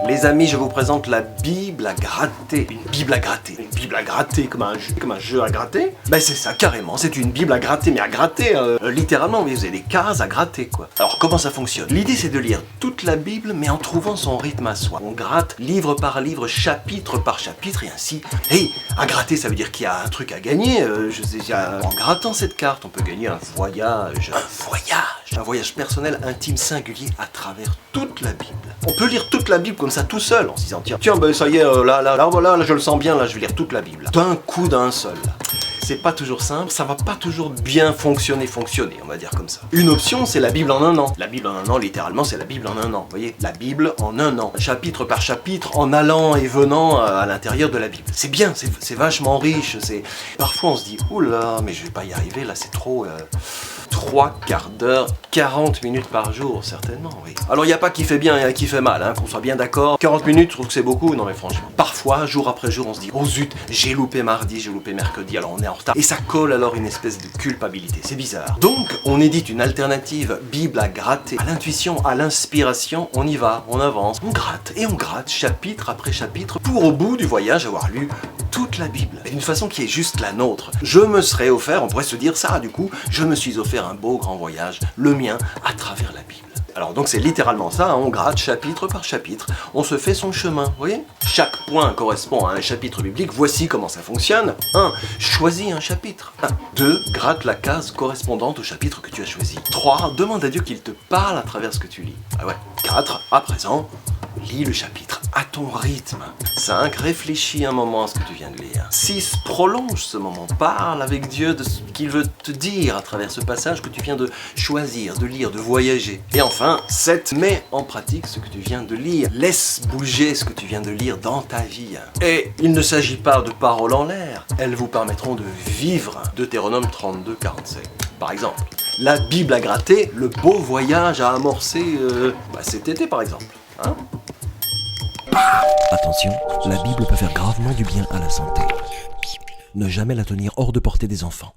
Les amis, je vous présente la Bible à gratter. Une Bible à gratter. Une Bible à gratter comme un jeu à gratter. Ben c'est ça, carrément. C'est une Bible à gratter, mais à gratter littéralement. Vous avez des cases à gratter, quoi. Alors, comment ça fonctionne? L'idée, c'est de lire toute la Bible, mais en trouvant son rythme à soi. On gratte livre par livre, chapitre par chapitre, et ainsi. Et à gratter, ça veut dire qu'il y a un truc à gagner. En grattant cette carte, on peut gagner un voyage. Un voyage personnel, intime, singulier à travers toute la Bible. On peut lire toute la Bible comme ça tout seul, en se disant tiens ben ça y est, là je le sens bien, là je vais lire toute la Bible. D'un coup, d'un seul. C'est pas toujours simple, ça va pas toujours bien fonctionner, on va dire comme ça. Une option, c'est la Bible en un an. La Bible en un an, littéralement, c'est la Bible en un an. Vous voyez, la Bible en un an. Chapitre par chapitre, en allant et venant à l'intérieur de la Bible. C'est bien, c'est vachement riche. Parfois on se dit, oula, mais je vais pas y arriver, là c'est trop... 3 quarts d'heure, 40 minutes par jour, certainement, oui. Alors, il n'y a pas qui fait bien et qui fait mal, hein, qu'on soit bien d'accord. 40 minutes, je trouve que c'est beaucoup, non mais franchement. Parfois, jour après jour, on se dit, oh zut, j'ai loupé mardi, j'ai loupé mercredi, alors on est en retard. Et ça colle alors une espèce de culpabilité, c'est bizarre. Donc, on édite une alternative Bible à gratter. À l'intuition, à l'inspiration, on y va, on avance, on gratte, chapitre après chapitre, pour au bout du voyage avoir lu toute la Bible, d'une façon qui est juste la nôtre. Je me serais offert, on pourrait se dire ça, du coup, je me suis offert un beau grand voyage, le mien, à travers la Bible. Alors donc c'est littéralement ça, hein, on gratte chapitre par chapitre, on se fait son chemin, vous voyez? Chaque point correspond à un chapitre biblique, voici comment ça fonctionne. 1. Choisis un chapitre. 2. Gratte la case correspondante au chapitre que tu as choisi. 3. Demande à Dieu qu'il te parle à travers ce que tu lis. 4. À présent, lis le chapitre à ton rythme. 5. Réfléchis un moment à ce que tu viens de lire. 6. Prolonge ce moment. Parle avec Dieu de ce qu'il veut te dire à travers ce passage que tu viens de choisir, de lire, de voyager. Et enfin, 7. Mets en pratique ce que tu viens de lire. Laisse bouger ce que tu viens de lire dans ta vie. Et il ne s'agit pas de paroles en l'air. Elles vous permettront de vivre. Deutéronome 32, 47. Par exemple, la Bible à gratter, le beau voyage à amorcer cet été par exemple. Hein? Attention, la Bible peut faire gravement du bien à la santé. Ne jamais la tenir hors de portée des enfants.